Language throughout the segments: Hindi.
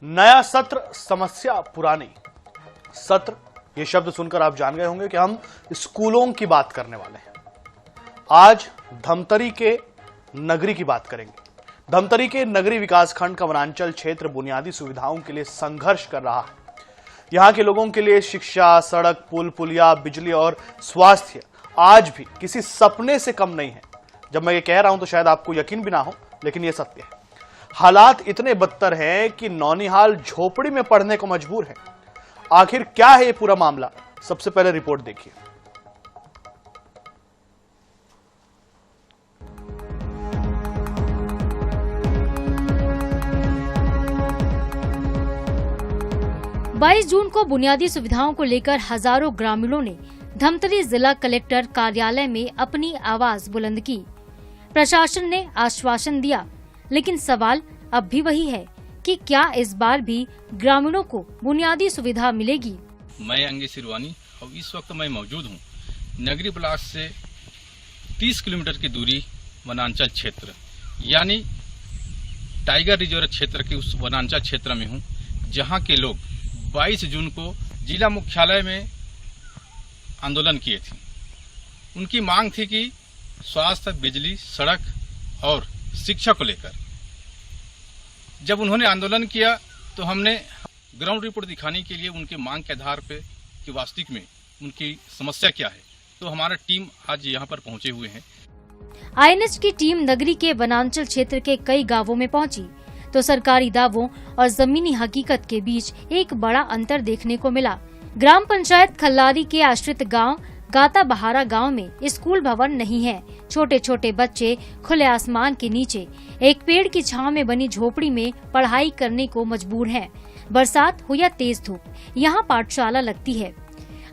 नया सत्र, समस्या पुरानी। सत्र, ये शब्द सुनकर आप जान गए होंगे कि हम स्कूलों की बात करने वाले हैं। आज धमतरी के नगरी की बात करेंगे। धमतरी के नगरी विकासखंड का वनांचल क्षेत्र बुनियादी सुविधाओं के लिए संघर्ष कर रहा है। यहां के लोगों के लिए शिक्षा, सड़क, पुल, पुलिया, बिजली और स्वास्थ्य आज भी किसी सपने से कम नहीं है। जब मैं ये कह रहा हूं तो शायद आपको यकीन भी ना हो, लेकिन ये सत्य है। हालात इतने बदतर हैं कि नौनिहाल झोपड़ी में पढ़ने को मजबूर है। आखिर क्या है ये पूरा मामला? सबसे पहले रिपोर्ट देखिए। बाईस जून को बुनियादी सुविधाओं को लेकर हजारों ग्रामीणों ने धमतरी जिला कलेक्टर कार्यालय में अपनी आवाज बुलंद की। प्रशासन ने आश्वासन दिया, लेकिन सवाल अब भी वही है कि क्या इस बार भी ग्रामीणों को बुनियादी सुविधा मिलेगी। मैं अंगे सिरवानी और इस वक्त मैं मौजूद हूँ नगरी ब्लॉक से 30 किलोमीटर की दूरी वनांचल क्षेत्र यानी टाइगर रिजर्व क्षेत्र के उस वनांचल क्षेत्र में हूँ, जहाँ के लोग 22 जून को जिला मुख्यालय में आंदोलन किए थे। उनकी मांग थी कि स्वास्थ्य, बिजली, सड़क और शिक्षा को लेकर। जब उन्होंने आंदोलन किया तो हमने ग्राउंड रिपोर्ट दिखाने के लिए उनके मांग के आधार पे कि वास्तविक में उनकी समस्या क्या है, तो हमारा टीम आज यहाँ पर पहुंचे हुए हैं। आईएनएच की टीम नगरी के वनांचल क्षेत्र के कई गांवों में पहुंची तो सरकारी दावों और जमीनी हकीकत के बीच एक बड़ा अंतर देखने को मिला। ग्राम पंचायत खल्लारी के आश्रित गांव गाता बहारा गांव में स्कूल भवन नहीं है। छोटे छोटे बच्चे खुले आसमान के नीचे एक पेड़ की छांव में बनी झोपड़ी में पढ़ाई करने को मजबूर हैं। बरसात हो या तेज धूप, यहाँ पाठशाला लगती है।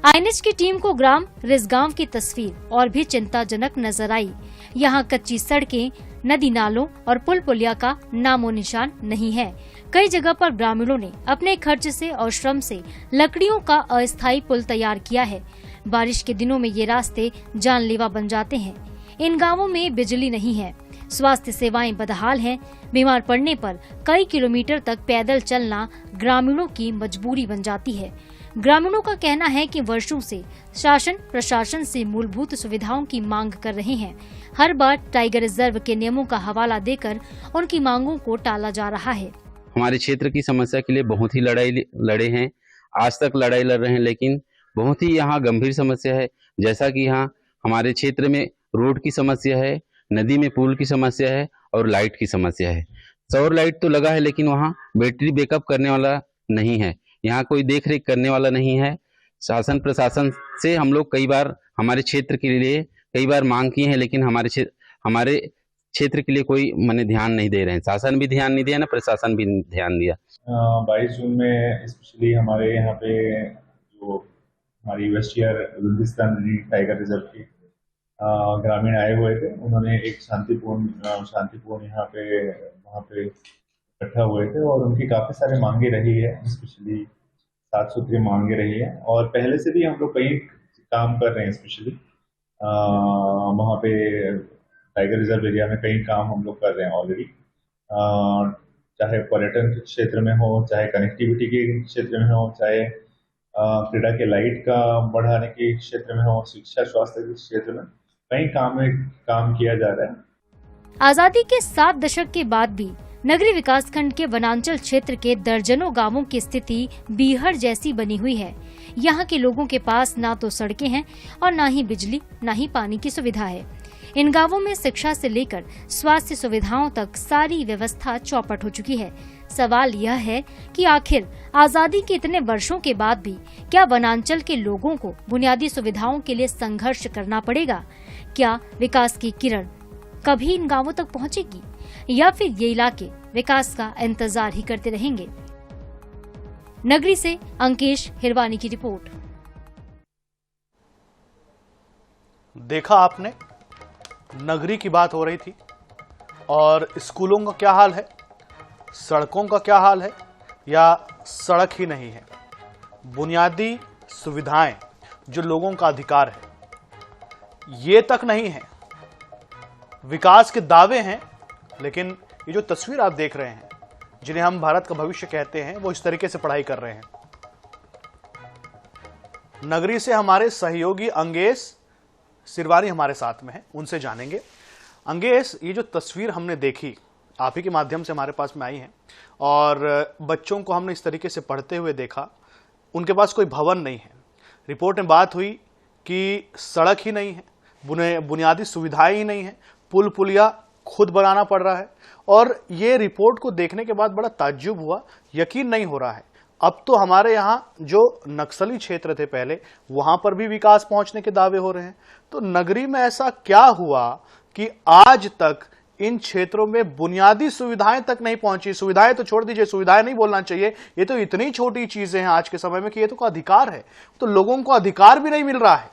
आईएनएच की टीम को ग्राम रिसगांव की तस्वीर और भी चिंताजनक नजर आई। यहाँ कच्ची सड़कें, नदी नालों और पुल पुलिया का नामो निशान नहीं है। कई जगह पर ग्रामीणों ने अपने खर्च से और श्रम से लकड़ियों का अस्थायी पुल तैयार किया है। बारिश के दिनों में ये रास्ते जानलेवा बन जाते हैं। इन गांवों में बिजली नहीं है, स्वास्थ्य सेवाएं बदहाल हैं। बीमार पड़ने पर कई किलोमीटर तक पैदल चलना ग्रामीणों की मजबूरी बन जाती है। ग्रामीणों का कहना है कि वर्षों से शासन प्रशासन से मूलभूत सुविधाओं की मांग कर रहे हैं। हर बार टाइगर रिजर्व के नियमों का हवाला देकर उनकी मांगों को टाला जा रहा है। हमारे क्षेत्र की समस्या के लिए बहुत ही लड़ाई लड़े हैं, आज तक लड़ाई लड़ रहे हैं, लेकिन बहुत ही यहाँ गंभीर समस्या है। जैसा कि यहाँ हमारे क्षेत्र में रोड की समस्या है, नदी में पुल की समस्या है और लाइट की समस्या है। सौर लाइट तो लगा है, लेकिन वहाँ बैटरी बैकअप करने वाला नहीं है। यहाँ कोई देख रेख करने वाला नहीं है। शासन प्रशासन से हम लोग कई बार हमारे क्षेत्र के लिए कई बार मांग किए हैं, लेकिन हमारे क्षेत्र के लिए कोई मने ध्यान नहीं दे रहे हैं। शासन भी ध्यान नहीं दिया, ना प्रशासन भी ध्यान दिया। 22 जून में स्पेशली हमारे यहाँ पे जो हमारी वेस्ट ईयर हिंदुस्तान टाइगर रिजर्व के ग्रामीण आए हुए थे, उन्होंने एक शांतिपूर्ण यहाँ पे वहाँ पे इकट्ठा हुए थे और उनकी काफी सारी मांगे रही है, स्पेशली साफ सुथरी मांगे रही है। और पहले से भी हम लोग कई काम कर रहे हैं, स्पेशली वहाँ पे टाइगर रिजर्व एरिया में कई काम हम लोग कर रहे हैं ऑलरेडी। चाहे पर्यटन के क्षेत्र में हो, चाहे कनेक्टिविटी के क्षेत्र में हो, चाहे क्रीड़ा के लाइट का बढ़ाने के क्षेत्र में हो, शिक्षा स्वास्थ्य के क्षेत्र में कई काम किया जा रहा है। आजादी के 7 दशक के बाद भी नगरी विकासखंड के वनांचल क्षेत्र के दर्जनों गांवों की स्थिति बीहड़ जैसी बनी हुई है। यहाँ के लोगों के पास ना तो सड़कें हैं और ना ही बिजली, ना ही पानी की सुविधा है। इन गांवों में शिक्षा से लेकर स्वास्थ्य सुविधाओं तक सारी व्यवस्था चौपट हो चुकी है। सवाल यह है कि आखिर आजादी के इतने वर्षों के बाद भी क्या वनांचल के लोगों को बुनियादी सुविधाओं के लिए संघर्ष करना पड़ेगा? क्या विकास की किरण कभी इन गांवों तक पहुंचेगी या फिर ये इलाके विकास का इंतजार ही करते रहेंगे? नगरी से अंकेश हिरवानी की रिपोर्ट। देखा आपने, नगरी की बात हो रही थी और स्कूलों का क्या हाल है, सड़कों का क्या हाल है, या सड़क ही नहीं है। बुनियादी सुविधाएं जो लोगों का अधिकार है, ये तक नहीं है। विकास के दावे हैं, लेकिन ये जो तस्वीर आप देख रहे हैं, जिन्हें हम भारत का भविष्य कहते हैं, वो इस तरीके से पढ़ाई कर रहे हैं। नगरी से हमारे सहयोगी अंगेश सिरवानी हमारे साथ में है, उनसे जानेंगे। अंगेश, ये जो तस्वीर हमने देखी आप ही के माध्यम से हमारे पास में आई है और बच्चों को हमने इस तरीके से पढ़ते हुए देखा, उनके पास कोई भवन नहीं है। रिपोर्ट में बात हुई कि सड़क ही नहीं है, बुनियादी सुविधाएं ही नहीं है, पुल पुलिया खुद बनाना पड़ रहा है। और ये रिपोर्ट को देखने के बाद बड़ा ताज्जुब हुआ, यकीन नहीं हो रहा है। अब तो हमारे यहाँ जो नक्सली क्षेत्र थे पहले, वहां पर भी विकास पहुंचने के दावे हो रहे हैं। तो नगरी में ऐसा क्या हुआ कि आज तक इन क्षेत्रों में बुनियादी सुविधाएं तक नहीं पहुंची? सुविधाएं तो छोड़ दीजिए, सुविधाएं नहीं बोलना चाहिए, ये तो इतनी छोटी चीजें हैं आज के समय में कि ये तो अधिकार है, तो लोगों को अधिकार भी नहीं मिल रहा है।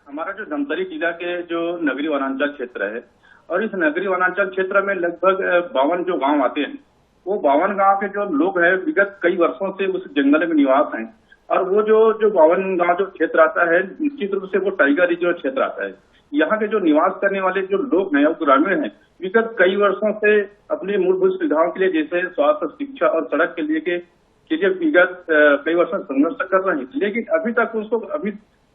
हमारा जो धमतरी जिला के जो नगरी वनांचल क्षेत्र है, और इस नगरी वनांचल क्षेत्र में लगभग 52 जो गांव आते हैं, वो 52 गांव के जो लोग हैं विगत कई वर्षों से उस जंगल में निवास हैं। और वो जो 52 गांव जो क्षेत्र आता है, निश्चित रूप से वो टाइगर रिजर्व क्षेत्र आता है। यहाँ के जो निवास करने वाले जो लोग हैं, वो ग्रामीण हैं, विगत कई वर्षों से अपनी मूलभूत सुविधाओं के लिए, जैसे स्वास्थ्य, शिक्षा और सड़क के लिए विगत कई वर्षों से संघर्ष कर रहे हैं। लेकिन अभी तक उसको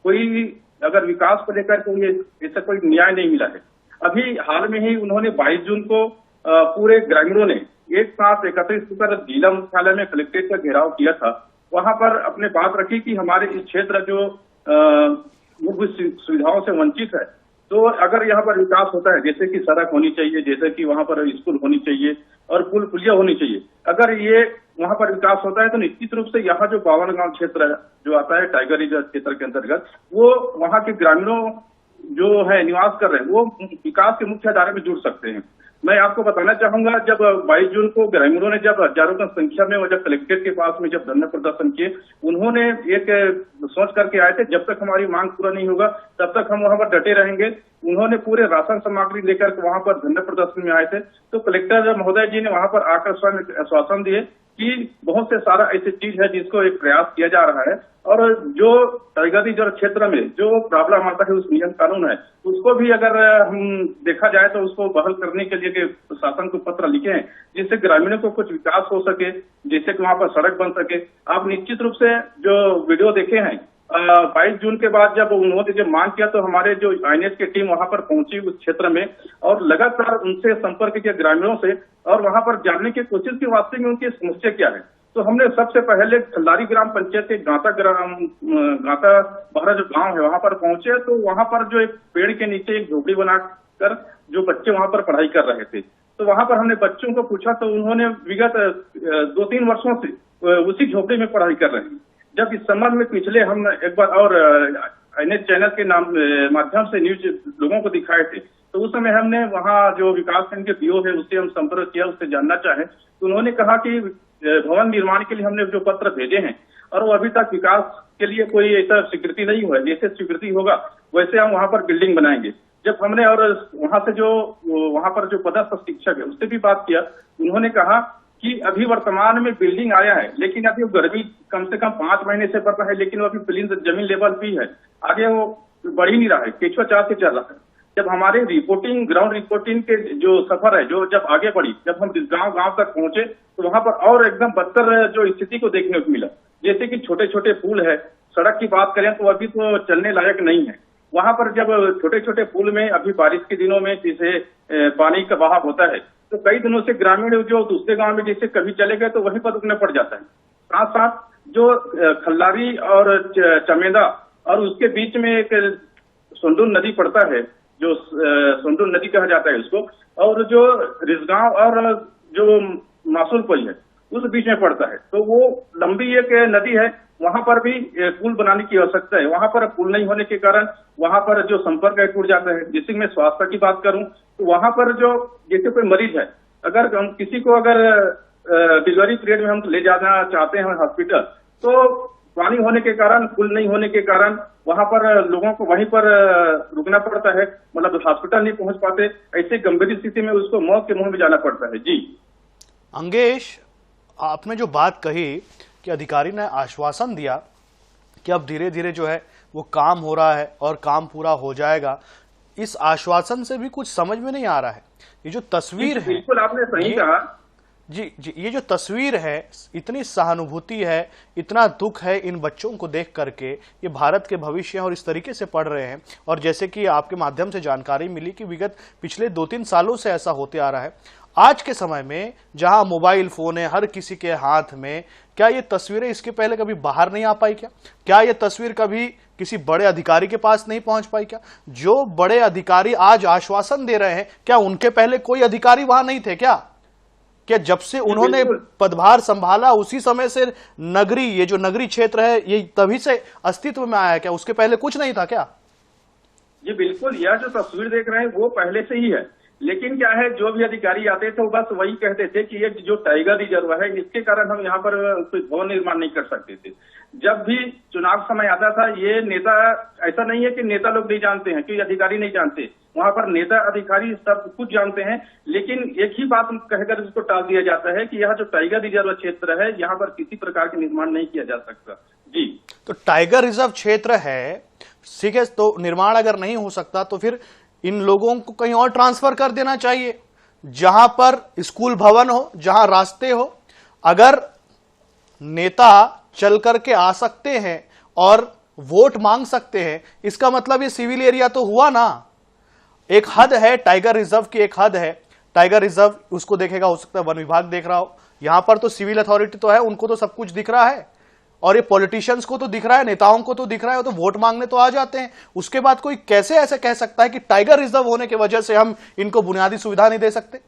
कोई अगर विकास को लेकर कोई ऐसा कोई न्याय नहीं मिला है। अभी हाल में ही उन्होंने 22 जून को पूरे ग्रामीणों ने एक साथ एकत्रित होकर जिला मुख्यालय में कलेक्ट्रेट का घेराव किया था। वहां पर अपने बात रखी कि हमारे इस क्षेत्र जो मूलभूत सुविधाओं से वंचित है, तो अगर यहाँ पर विकास होता है, जैसे कि सड़क होनी चाहिए, जैसे कि वहां पर स्कूल होनी चाहिए और पुल पुलिया होनी चाहिए, अगर ये वहां पर विकास होता है तो निश्चित रूप से यहाँ जो 52 गांव क्षेत्र जो आता है टाइगर रिजर्व क्षेत्र के अंतर्गत, वो वहां के ग्रामीणों जो है निवास कर रहे हैं, वो विकास के मुख्य धारा में जुड़ सकते हैं। मैं आपको बताना चाहूंगा, जब 22 जून को ग्रामीणों ने जब हजारों की संख्या में जब कलेक्ट्रेट के पास में जब धरना प्रदर्शन किए, उन्होंने एक सोच करके आए थे, जब तक हमारी मांग पूरा नहीं होगा तब तक हम वहां पर डटे रहेंगे। उन्होंने पूरे राशन सामग्री लेकर वहां पर धरना प्रदर्शन में आए थे। तो कलेक्टर महोदय जी ने वहां पर आकर स्वयं आश्वासन दिए कि बहुत से सारा ऐसी चीज है जिसको एक प्रयास किया जा रहा है, और जो टाइगर रिजर्व क्षेत्र में जो प्रॉब्लम आता है, उस नियम कानून है, उसको भी अगर हम देखा जाए तो उसको बहाल करने के लिए शासन को पत्र लिखे हैं, जिससे ग्रामीणों को कुछ विकास हो सके, जैसे कि वहां पर सड़क बन सके। आप निश्चित रूप से जो वीडियो देखे हैं, 22 जून के बाद जब उन्होंने जब मांग किया तो हमारे जो आईएनएस की टीम वहां पर पहुंची उस क्षेत्र में, और लगातार उनसे संपर्क किया ग्रामीणों से, और वहां पर जानने की कोशिश की वास्तव में उनकी समस्या क्या है। तो हमने सबसे पहले खल्लारी ग्राम पंचायत के गाता बहरा जो गांव है वहां पर पहुंचे, तो वहां पर जो एक पेड़ के नीचे एक झोपड़ी बनाकर जो बच्चे वहां पर पढ़ाई कर रहे थे, तो वहां पर हमने बच्चों को पूछा तो उन्होंने विगत 2-3 वर्षों से उसी झोपड़ी में पढ़ाई कर रहे हैं। जब इस संबंध में पिछले हम एक बार और आईएनएस चैनल के माध्यम से न्यूज लोगों को दिखाए थे, तो उस समय हमने वहां जो विकासखंड के पीओ है उससे हम संपर्क किया, उससे जानना चाहे तो उन्होंने कहा कि भवन निर्माण के लिए हमने जो पत्र भेजे हैं और वो अभी तक विकास के लिए कोई ऐसा स्वीकृति नहीं हुआ है, जैसे स्वीकृति होगा वैसे हम वहां पर बिल्डिंग बनाएंगे। जब हमने और वहां से जो वहां पर जो पदस्थ शिक्षक है उससे भी बात किया, उन्होंने कहा कि अभी वर्तमान में बिल्डिंग आया है, लेकिन अभी गर्मी कम से कम 5 महीने से बढ़ रहा है, लेकिन वो अभी प्लीन जमीन लेवल भी है, आगे वो बढ़ ही नहीं रहा है, केचुआ चाल से चल रहा है। जब हमारे ग्राउंड रिपोर्टिंग के जो सफर है, जो जब आगे बढ़ी, जब हम गांव तक पहुंचे तो वहां पर और एकदम बदतर जो स्थिति को देखने को मिला। जैसे कि छोटे छोटे पुल है, सड़क की बात करें तो अभी तो चलने लायक नहीं है। वहां पर जब छोटे छोटे पुल में अभी बारिश के दिनों में जैसे पानी का बहाव होता है, तो कई दिनों से ग्रामीण जो दूसरे गांव में जैसे कभी चले गए तो वहीं पर रुकना पड़ जाता है। साथ साथ जो खल्लारी और चमेदा और उसके बीच में एक सोंडून नदी पड़ता है, जो सोंडून नदी कहा जाता है उसको, और जो रिजगांव और जो मासूलपुर है उस बीच में पड़ता है, तो वो लंबी एक नदी है, वहां पर भी पुल बनाने की आवश्यकता है। वहां पर पुल नहीं होने के कारण वहां पर जो संपर्क है टूट जाता है। जैसे मैं स्वास्थ्य की बात करूं तो वहां पर जो जैसे कोई मरीज है, अगर हम किसी को अगर डिलीवरी पीरियड में हम ले जाना चाहते हैं हॉस्पिटल, तो पानी होने के कारण, पुल नहीं होने के कारण वहां पर लोगों को वहीं पर रुकना पड़ता है, मतलब हॉस्पिटल नहीं पहुंच पाते। ऐसे गंभीर स्थिति में उसको मौत के मुंह में जाना पड़ता है। जी अंगेश, आपने जो बात कही कि अधिकारी ने आश्वासन दिया कि अब धीरे धीरे जो है वो काम हो रहा है और काम पूरा हो जाएगा, इस आश्वासन से भी कुछ समझ में नहीं आ रहा है। ये जो तस्वीर है, बिल्कुल आपने सही कहा। जी, ये जो तस्वीर है, इतनी सहानुभूति है, इतना दुख है इन बच्चों को देख करके। ये भारत के भविष्य हैं और इस तरीके से पढ़ रहे हैं। और जैसे कि आपके माध्यम से जानकारी मिली कि विगत पिछले 2-3 सालों से ऐसा होते आ रहा है। आज के समय में जहां मोबाइल फोन है हर किसी के हाथ में, क्या ये तस्वीरें इसके पहले कभी बाहर नहीं आ पाई? क्या ये तस्वीर कभी किसी बड़े अधिकारी के पास नहीं पहुंच पाई? क्या जो बड़े अधिकारी आज आश्वासन दे रहे हैं, क्या उनके पहले कोई अधिकारी वहां नहीं थे? क्या जब से उन्होंने पदभार संभाला उसी समय से नगरी, ये जो नगरी क्षेत्र है, ये तभी से अस्तित्व में आया? क्या उसके पहले कुछ नहीं था क्या? जी बिल्कुल, यह जो तस्वीर देख रहे हैं वो पहले से ही है। लेकिन क्या है, जो भी अधिकारी आते थे वो बस वही कहते थे कि ये जो टाइगर रिजर्व है इसके कारण हम यहाँ पर कोई भवन निर्माण नहीं कर सकते थे। जब भी चुनाव समय आता था, ये नेता, ऐसा नहीं है कि नेता लोग नहीं जानते हैं, कोई अधिकारी नहीं जानते, वहां पर नेता अधिकारी सब कुछ जानते हैं। लेकिन एक ही बात कहकर इसको टाल दिया जाता है कि यह जो टाइगर रिजर्व क्षेत्र है यहाँ पर किसी प्रकार के निर्माण नहीं किया जा सकता। जी, तो टाइगर रिजर्व क्षेत्र है, ठीक है, तो निर्माण अगर नहीं हो सकता तो फिर इन लोगों को कहीं और ट्रांसफर कर देना चाहिए, जहां पर स्कूल भवन हो, जहां रास्ते हो। अगर नेता चल करके आ सकते हैं और वोट मांग सकते हैं, इसका मतलब ये सिविल एरिया तो हुआ ना। एक हद है, टाइगर रिजर्व की एक हद है। टाइगर रिजर्व उसको देखेगा, हो सकता है वन विभाग देख रहा हो, यहां पर तो सिविल अथॉरिटी तो है, उनको तो सब कुछ दिख रहा है। और ये पॉलिटिशियंस को तो दिख रहा है, नेताओं को तो दिख रहा है, तो वोट मांगने तो आ जाते हैं। उसके बाद कोई कैसे ऐसे कह सकता है कि टाइगर रिजर्व होने की वजह से हम इनको बुनियादी सुविधा नहीं दे सकते?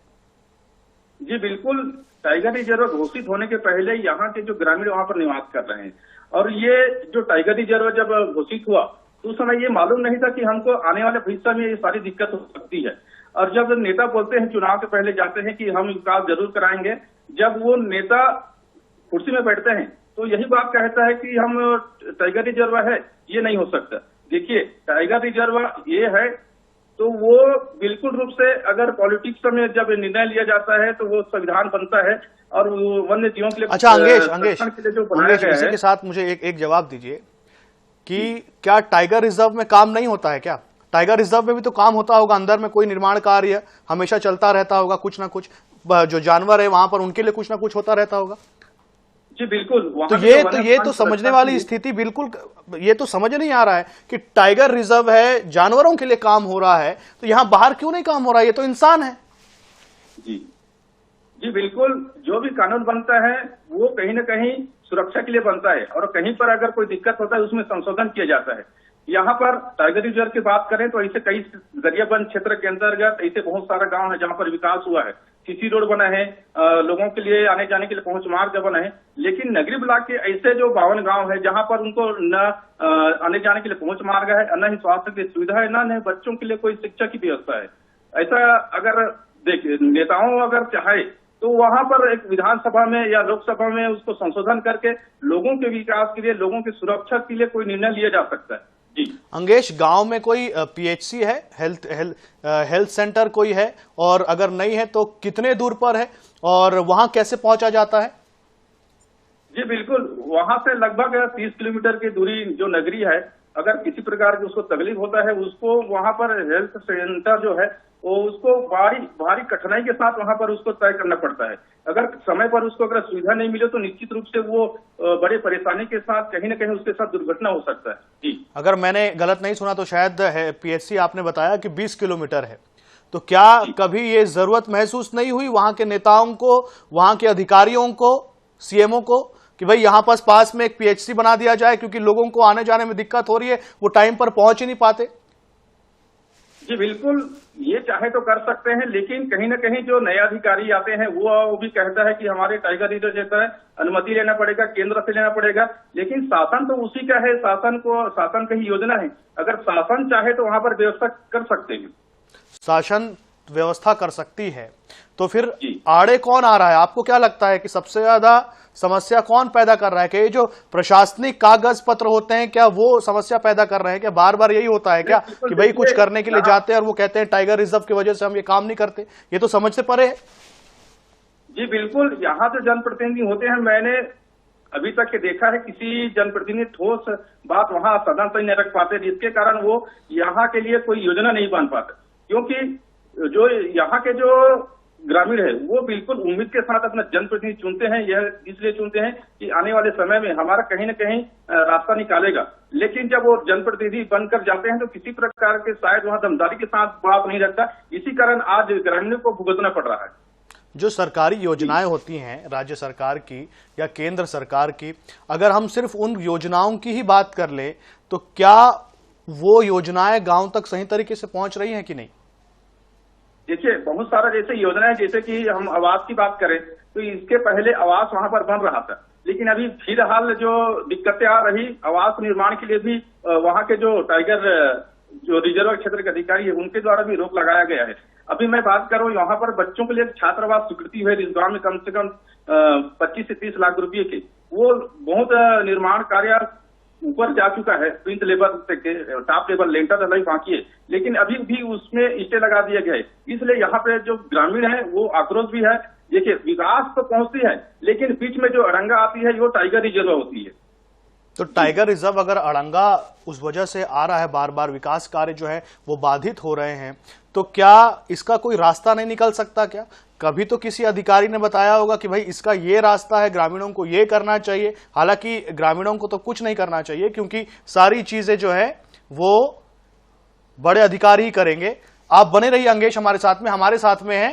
जी बिल्कुल, टाइगर रिजर्व घोषित होने के पहले यहाँ के जो ग्रामीण वहां पर निवास कर रहे हैं, और ये जो टाइगर रिजर्व जब घोषित हुआ तो उस समय ये मालूम नहीं था कि हमको आने वाले भविष्य में ये सारी दिक्कत हो सकती है। और जब नेता बोलते हैं, चुनाव के पहले जाते हैं कि हम विकास जरूर कराएंगे, जब वो नेता कुर्सी में बैठते हैं तो यही बात कहता है कि हम टाइगर रिजर्व है, ये नहीं हो सकता। देखिए, टाइगर रिजर्व ये है तो वो बिल्कुल रूप से, अगर पॉलिटिक्स में जब निर्णय लिया जाता है तो वो संविधान बनता है और वन्य जीवों के लिए। अच्छा अंगेश, जो बनाया गया इसी है, के साथ मुझे एक जवाब दीजिए कि क्या टाइगर रिजर्व में काम नहीं होता है? क्या टाइगर रिजर्व में भी तो काम होता होगा? अंदर में कोई निर्माण कार्य हमेशा चलता रहता होगा, कुछ ना कुछ। जो जानवर है वहां पर उनके लिए कुछ ना कुछ होता रहता होगा। जी बिल्कुल, तो ये तो समझने वाली स्थिति, बिल्कुल ये तो समझ नहीं आ रहा है कि टाइगर रिजर्व है, जानवरों के लिए काम हो रहा है, तो यहां बाहर क्यों नहीं काम हो रहा है? ये तो इंसान है। जी बिल्कुल, जो भी कानून बनता है वो कहीं ना कहीं सुरक्षा के लिए बनता है, और कहीं पर अगर कोई दिक्कत होता है उसमें संशोधन किया जाता है। यहाँ पर टाइगर रिजर्व की बात करें तो ऐसे कई दरियाबंद क्षेत्र के अंतर्गत ऐसे बहुत सारा गांव है जहाँ पर विकास हुआ है, सीसी रोड बना है, लोगों के लिए आने जाने के लिए पहुंच मार्ग बना है। लेकिन नगरी ब्लॉक के ऐसे जो 52 गांव है जहां पर उनको न आने जाने के लिए पहुंच मार्ग है, न ही स्वास्थ्य की सुविधा है, न बच्चों के लिए कोई शिक्षा की व्यवस्था है। ऐसा अगर देखिए, नेताओं अगर चाहे तो वहां पर एक विधानसभा में या लोकसभा में उसको संशोधन करके लोगों के विकास के लिए, लोगों की सुरक्षा के लिए कोई निर्णय लिया जा सकता है। जी अंगेश, गांव में कोई पीएचसी है, हेल्थ सेंटर कोई है? और अगर नहीं है तो कितने दूर पर है और वहां कैसे पहुंचा जाता है? जी बिल्कुल, वहां से लगभग 30 किलोमीटर की दूरी जो नगरी है, अगर किसी प्रकार की उसको तकलीफ होता है, उसको वहां पर हेल्थ सेंटर जो है वो उसको भारी कठिनाई के साथ वहां पर उसको तय करना पड़ता है। अगर समय पर उसको अगर सुविधा नहीं मिले तो निश्चित रूप से वो बड़े परेशानी के साथ कहीं ना कहीं उसके साथ दुर्घटना हो सकता है। जी, अगर मैंने गलत नहीं सुना तो शायद पीएचसी आपने बताया कि 20 किलोमीटर है, तो क्या कभी ये जरूरत महसूस नहीं हुई वहां के नेताओं को, वहां के अधिकारियों को, सीएमओ को कि भाई यहां पास में एक पीएचसी बना दिया जाए, क्योंकि लोगों को आने जाने में दिक्कत हो रही है, वो टाइम पर पहुंच ही नहीं पाते? जी बिल्कुल, ये चाहे तो कर सकते हैं, लेकिन कहीं ना कहीं जो नए अधिकारी आते हैं वो भी कहता है कि हमारे टाइगर रिजर्व जैसा है, अनुमति लेना पड़ेगा, केंद्र से लेना पड़ेगा। लेकिन शासन तो उसी का है, शासन की योजना है। अगर शासन चाहे तो वहां पर व्यवस्था कर सकते हैं। शासन व्यवस्था कर सकती है, तो फिर आड़े कौन आ रहा है? आपको क्या लगता है कि सबसे ज्यादा समस्या कौन पैदा कर रहा है? कि ये जो प्रशासनिक कागज पत्र होते हैं, क्या वो समस्या पैदा कर रहे हैं? क्या बार बार यही होता है क्या कि भाई कुछ करने के लिए जाते हैं और वो कहते हैं टाइगर रिजर्व की वजह से हम ये काम नहीं करते? ये तो समझ से परे है। जी बिल्कुल, यहाँ जो जनप्रतिनिधि होते हैं, मैंने अभी तक के देखा है किसी जनप्रतिनिधि ठोस बात वहां सदन तक नहीं रख पाते, जिसके कारण वो यहाँ के लिए कोई योजना नहीं बन पाते। क्योंकि जो यहाँ के जो ग्रामीण है वो बिल्कुल उम्मीद के साथ अपना जनप्रतिनिधि चुनते हैं, यह इसलिए चुनते हैं कि आने वाले समय में हमारा कहीं न कहीं रास्ता निकालेगा। लेकिन जब वो जनप्रतिनिधि बनकर जाते हैं तो किसी प्रकार के शायद वहां दमदारी के साथ बात नहीं रखता, इसी कारण आज ग्रामीणों को भुगतना पड़ रहा है। जो सरकारी योजनाएं होती हैं राज्य सरकार की या केंद्र सरकार की, अगर हम सिर्फ उन योजनाओं की ही बात कर ले तो क्या वो योजनाएं गांव तक सही तरीके से पहुंच रही हैं कि नहीं? देखिए, बहुत सारा जैसे योजनाएं, जैसे कि हम आवास की बात करें तो इसके पहले आवास वहां पर बन रहा था, लेकिन अभी फिलहाल जो दिक्कतें आ रही आवास निर्माण के लिए भी वहां के जो टाइगर जो रिजर्व क्षेत्र के अधिकारी है उनके द्वारा भी रोक लगाया गया है। अभी मैं बात करूं यहाँ पर बच्चों के लिए छात्रावास स्वीकृति हुई इस गांव में कम से कम 25 से 30 लाख रुपए की, वो बहुत निर्माण कार्य ऊपर जा चुका है, प्रिंट लेवल के टॉप लेवल लेंटर डलाई बाकी है, लेकिन अभी भी उसमें स्टे लगा दिया गया है। इसलिए यहाँ पे जो ग्रामीण है वो आक्रोश भी है। देखिए, विकास तो पहुंचती है लेकिन बीच में जो अड़ंगा आती है वो टाइगर रिजर्व होती है। तो टाइगर रिजर्व अगर अड़ंगा उस वजह से आ रहा है, बार बार विकास कार्य जो है वो बाधित हो रहे हैं, तो क्या इसका कोई रास्ता नहीं निकल सकता? क्या कभी तो किसी अधिकारी ने बताया होगा कि भाई इसका ये रास्ता है, ग्रामीणों को ये करना चाहिए। हालांकि ग्रामीणों को तो कुछ नहीं करना चाहिए क्योंकि सारी चीजें जो है वो बड़े अधिकारी ही करेंगे। आप बने रहिए अंगेश हमारे साथ में। हमारे साथ में है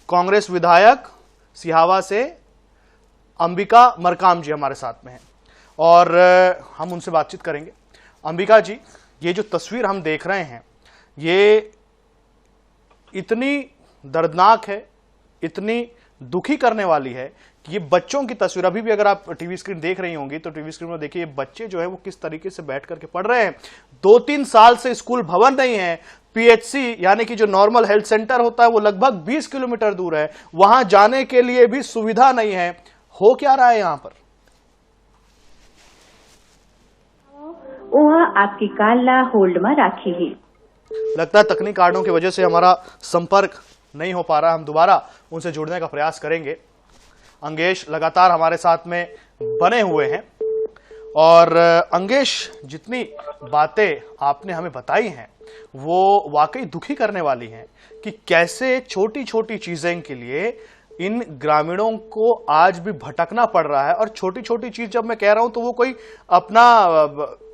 कांग्रेस विधायक सिहावा से अंबिका मरकाम जी हमारे साथ में है और हम उनसे बातचीत करेंगे। अंबिका जी, ये जो तस्वीर हम देख रहे हैं ये इतनी दर्दनाक है, इतनी दुखी करने वाली है कि ये बच्चों की तस्वीर, अभी भी अगर आप टीवी स्क्रीन देख रही होंगी तो टीवी स्क्रीन में देखिए ये बच्चे जो है वो किस तरीके से बैठ करके पढ़ रहे हैं। 2-3 साल से स्कूल भवन नहीं है। पीएचसी यानी कि जो नॉर्मल हेल्थ सेंटर होता है वो लगभग 20 किलोमीटर दूर है, वहां जाने के लिए भी सुविधा नहीं है। हो क्या रहा है यहां पर? आपकी काला होल्ड में राखी है। लगता है तकनीकी कारणों की वजह से हमारा संपर्क नहीं हो पा रहा। हम दोबारा उनसे जुड़ने का प्रयास करेंगे। अंगेश लगातार हमारे साथ में बने हुए हैं और अंगेश, जितनी बातें आपने हमें बताई हैं वो वाकई दुखी करने वाली हैं कि कैसे छोटी छोटी चीजें के लिए इन ग्रामीणों को आज भी भटकना पड़ रहा है। और छोटी छोटी चीज जब मैं कह रहा हूं तो वो कोई अपना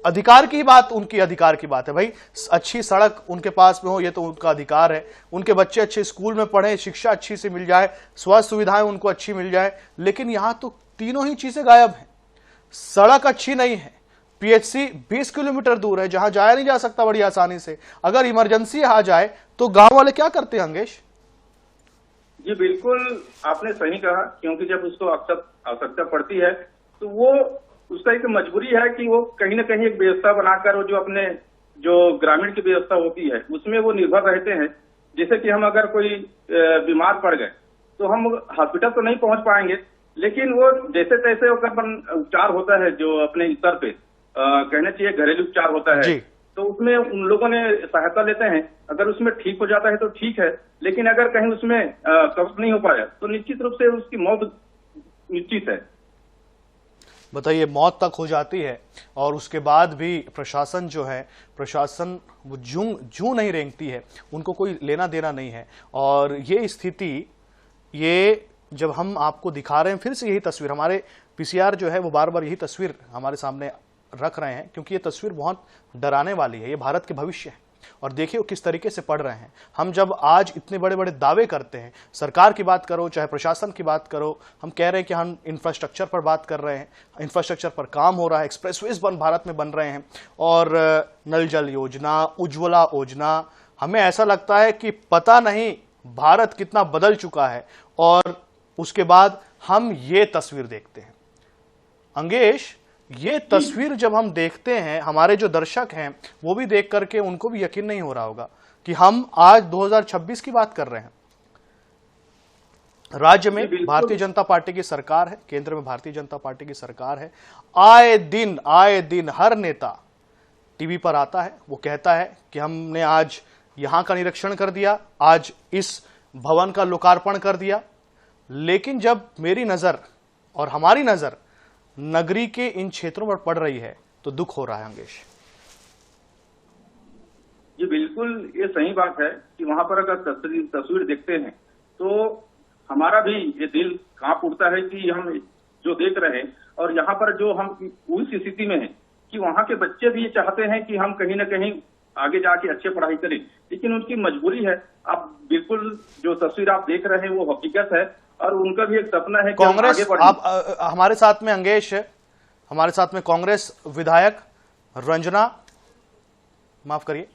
अधिकार की बात, उनकी अधिकार की बात है। भाई, अच्छी सड़क उनके पास में हो ये तो उनका अधिकार है, उनके बच्चे अच्छे स्कूल में पढ़े, शिक्षा अच्छी से मिल जाए, स्वास्थ्य सुविधाएं उनको अच्छी मिल जाए, लेकिन यहां तो तीनों ही चीजें गायब हैं। सड़क अच्छी नहीं है, पीएचसी 20 किलोमीटर दूर है जहां जाया नहीं जा सकता बड़ी आसानी से। अगर इमरजेंसी आ जाए तो गांव वाले क्या करते हैं अंगेश? जी बिल्कुल, आपने सही कहा, क्योंकि जब उसको आवश्यकता पड़ती है तो वो उसका एक मजबूरी है कि वो कहीं ना कहीं एक व्यवस्था बनाकर वो जो अपने जो ग्रामीण की व्यवस्था होती है उसमें वो निर्भर रहते हैं। जैसे कि हम अगर कोई बीमार पड़ गए तो हम हॉस्पिटल तो नहीं पहुंच पाएंगे, लेकिन वो जैसे तैसे उपचार होता है जो अपने स्तर पे कहना चाहिए घरेलू उपचार होता है, तो उसमें उन लोगों ने सहायता लेते हैं। अगर उसमें ठीक हो जाता है तो ठीक है, लेकिन अगर कहीं उसमें कष्ट नहीं हो पाया तो निश्चित रूप से उसकी मौत निश्चित है। बताइए, मौत तक हो जाती है और उसके बाद भी प्रशासन जो है, प्रशासन वो जूं नहीं रेंगती है, उनको कोई लेना देना नहीं है। और ये स्थिति, ये जब हम आपको दिखा रहे हैं, फिर से यही तस्वीर, हमारे पीसीआर जो है वो बार बार यही तस्वीर हमारे सामने रख रहे हैं क्योंकि ये तस्वीर बहुत डराने वाली है। ये भारत के भविष्य है और देखिए वो किस तरीके से पढ़ रहे हैं। हम जब आज इतने बड़े बड़े दावे करते हैं, सरकार की बात करो चाहे प्रशासन की बात करो, हम कह रहे हैं कि हम इंफ्रास्ट्रक्चर पर बात कर रहे हैं, इंफ्रास्ट्रक्चर पर काम हो रहा है, एक्सप्रेसवेज भारत में बन रहे हैं और नल जल योजना, उज्ज्वला योजना, हमें ऐसा लगता है कि पता नहीं भारत कितना बदल चुका है। और उसके बाद हम ये तस्वीर देखते हैं। अंगेश, ये तस्वीर जब हम देखते हैं, हमारे जो दर्शक हैं वो भी देख करके उनको भी यकीन नहीं हो रहा होगा कि हम आज 2026 की बात कर रहे हैं। राज्य में भारतीय जनता पार्टी की सरकार है, केंद्र में भारतीय जनता पार्टी की सरकार है। आए दिन हर नेता टीवी पर आता है, वो कहता है कि हमने आज यहां का निरीक्षण कर दिया, आज इस भवन का लोकार्पण कर दिया। लेकिन जब मेरी नजर और हमारी नजर नगरी के इन क्षेत्रों पर पड़ रही है तो दुख हो रहा है। अंगेश जी बिल्कुल, ये सही बात है कि वहां पर अगर तस्वीर देखते हैं तो हमारा भी ये दिल कांप उठता है कि हम जो देख रहे हैं और यहाँ पर जो हम उस स्थिति में हैं कि वहाँ के बच्चे भी ये चाहते हैं कि हम कहीं न कहीं आगे जाके अच्छे पढ़ाई करें, लेकिन उनकी मजबूरी है। आप बिल्कुल जो तस्वीर आप देख रहे हैं वो हकीकत है और उनका भी एक सपना है कि कांग्रेस, आप हमारे साथ में अंगेश, हमारे साथ में कांग्रेस विधायक रंजना, माफ करिए,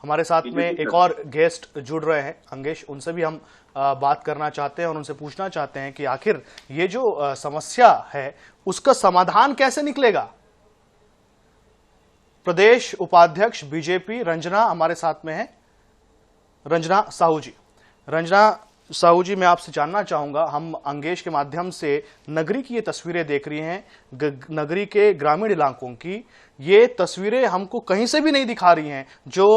हमारे साथ में एक और गेस्ट जुड़ रहे हैं अंगेश, उनसे भी हम बात करना चाहते हैं और उनसे पूछना चाहते हैं कि आखिर ये जो समस्या है उसका समाधान कैसे निकलेगा। प्रदेश उपाध्यक्ष बीजेपी रंजना हमारे साथ में है, रंजना साहू जी। रंजना साहू जी, मैं आपसे जानना चाहूंगा, हम अंगेश के माध्यम से नगरी की ये तस्वीरें देख रही हैं, नगरी के ग्रामीण इलाकों की ये तस्वीरें हमको कहीं से भी नहीं दिखा रही हैं जो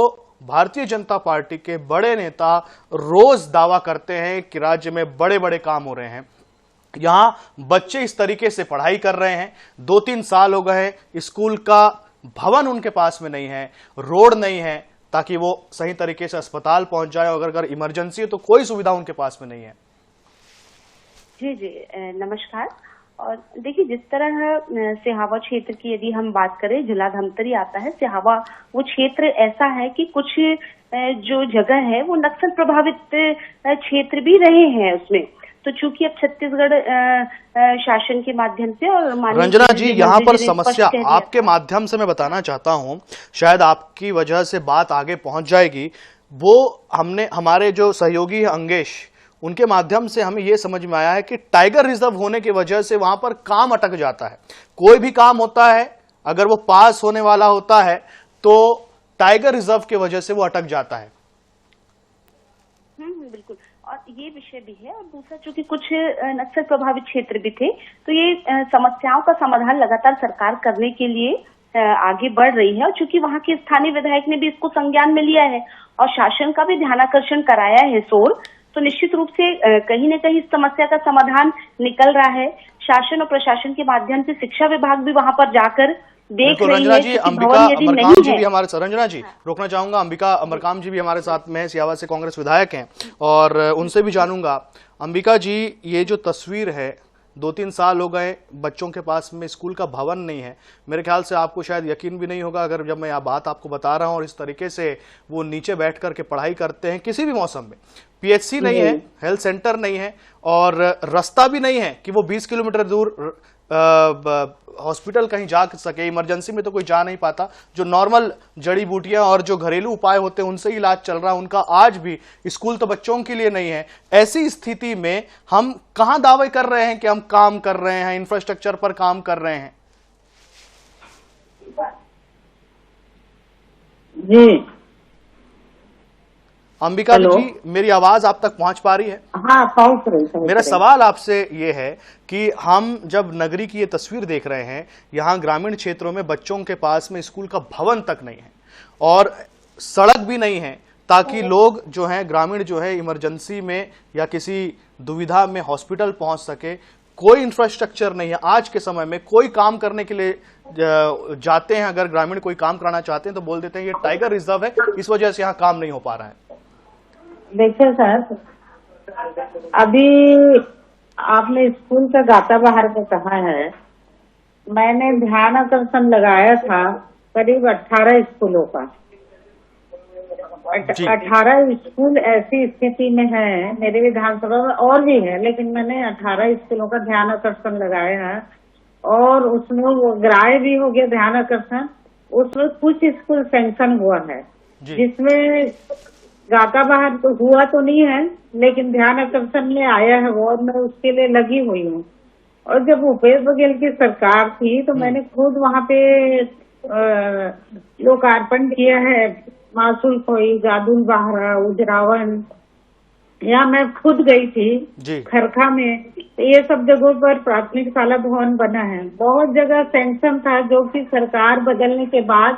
भारतीय जनता पार्टी के बड़े नेता रोज दावा करते हैं कि राज्य में बड़े बड़े काम हो रहे हैं। यहां बच्चे इस तरीके से पढ़ाई कर रहे हैं, 2-3 साल हो गए, स्कूल का भवन उनके पास में नहीं है, रोड नहीं है ताकि वो सही तरीके से अस्पताल पहुंच जाए, अगर इमरजेंसी है तो कोई सुविधा उनके पास में नहीं है। जी जी, नमस्कार। और देखिए, जिस तरह सिहावा क्षेत्र की यदि हम बात करें, जिला धमतरी आता है। सिहावा वो क्षेत्र ऐसा है कि कुछ जो जगह है वो नक्सल प्रभावित क्षेत्र भी रहे हैं उसमें। तो चूंकि अब छत्तीसगढ़ शासन के माध्यम से और रंजना जी, यहाँ पर समस्या आपके माध्यम से मैं बताना चाहता हूँ, शायद आपकी वजह से बात आगे पहुंच जाएगी। वो हमारे जो सहयोगी है अंगेश, उनके माध्यम से हमें यह समझ में आया है कि टाइगर रिजर्व होने की वजह से वहां पर काम अटक जाता है। कोई भी काम होता है, अगर वो पास होने वाला होता है तो टाइगर रिजर्व की वजह से वो अटक जाता है। बिल्कुल, और ये विषय भी है। और दूसरा, चूंकि कुछ नक्सल प्रभावित क्षेत्र भी थे, तो ये समस्याओं का समाधान लगातार सरकार करने के लिए आगे बढ़ रही है। और चूंकि वहाँ के स्थानीय विधायक ने भी इसको संज्ञान में लिया है और शासन का भी ध्यानाकर्षण कराया है तो निश्चित रूप से कहीं न कहीं इस समस्या का समाधान निकल रहा है। शासन और प्रशासन के माध्यम से शिक्षा विभाग भी वहां पर जाकर देख रही है। जी, अंबिका अमरकाम जी भी हमारे साथ, रंजना जी रोकना चाहूंगा, अंबिका अमरकाम जी भी हमारे साथ में है, सिहावा से कांग्रेस विधायक हैं और उनसे भी जानूंगा। अंबिका जी, ये जो तस्वीर है, 2-3 साल हो गए, बच्चों के पास में स्कूल का भवन नहीं है। मेरे ख्याल से आपको शायद यकीन भी नहीं होगा अगर जब मैं यह बात आपको बता रहा हूं, और इस तरीके से वो नीचे बैठ करके पढ़ाई करते हैं किसी भी मौसम में। पीएचसी नहीं है, हेल्थ सेंटर नहीं है और रास्ता भी नहीं है कि वो 20 किलोमीटर दूर हॉस्पिटल कहीं जा सके। इमरजेंसी में तो कोई जा नहीं पाता। जो नॉर्मल जड़ी बूटियां और जो घरेलू उपाय होते हैं उनसे इलाज चल रहा है उनका। आज भी स्कूल तो बच्चों के लिए नहीं है। ऐसी स्थिति में हम कहां दावे कर रहे हैं कि हम काम कर रहे हैं, इंफ्रास्ट्रक्चर पर काम कर रहे हैं? जी अंबिका जी, मेरी आवाज आप तक पहुंच पा रही है? हाँ, पहुंच रही। मेरा सवाल आपसे ये है कि हम जब नगरी की ये तस्वीर देख रहे हैं, यहाँ ग्रामीण क्षेत्रों में बच्चों के पास में स्कूल का भवन तक नहीं है और सड़क भी नहीं है ताकि लोग जो हैं ग्रामीण जो है इमरजेंसी में या किसी दुविधा में हॉस्पिटल पहुंच सके। कोई इंफ्रास्ट्रक्चर नहीं है। आज के समय में कोई काम करने के लिए जाते हैं, अगर ग्रामीण कोई काम कराना चाहते हैं तो बोल देते हैं ये टाइगर रिजर्व है, इस वजह से यहाँ काम नहीं हो पा रहा है। देखिए सर, अभी आपने स्कूल का गाता बाहर का कहा है, मैंने ध्यान आकर्षण लगाया था करीब 18 स्कूलों का। 18 स्कूल ऐसी स्थिति में है, मेरे विधानसभा में और भी है, लेकिन मैंने 18 स्कूलों का ध्यान आकर्षण लगाया है और उसमें वो ग्राह्य भी हो गया ध्यान आकर्षण। उसमें कुछ स्कूल सैंक्शन हुआ है जिसमें गाता बाहर तो हुआ तो नहीं है, लेकिन ध्यान आकर्षण में आया है वो, और मैं उसके लिए लगी हुई हूँ। और जब भूपेश बघेल की सरकार थी तो मैंने खुद वहाँ पे लोकार्पण किया है। मासूल खोई, गादुल बाहरा, उजरावन, यहाँ मैं खुद गई थी खरखा में। ये सब जगहों पर प्राथमिक शाला भवन बना है। बहुत जगह सैंक्शन था जो कि सरकार बदलने के बाद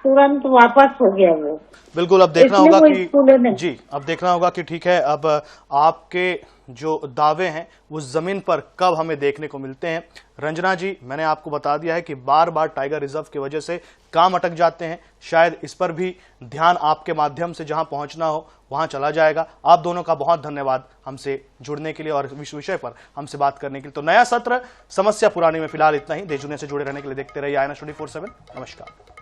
तुरंत वापस हो गया वो। बिल्कुल, अब देखना इसलिए होगा वो कि स्कूलों में जी, अब देखना होगा कि ठीक है, अब आपके जो दावे हैं वो जमीन पर कब हमें देखने को मिलते हैं। रंजना जी, मैंने आपको बता दिया है कि बार बार टाइगर रिजर्व की वजह से काम अटक जाते हैं, शायद इस पर भी ध्यान आपके माध्यम से जहां पहुंचना हो वहां चला जाएगा। आप दोनों का बहुत धन्यवाद हमसे जुड़ने के लिए और इस विषय पर हमसे बात करने के लिए। तो नया सत्र समस्या पुरानी में फिलहाल इतना ही। देश दुनिया से जुड़े रहने के लिए देखते रहिए IANS 24/7। नमस्कार।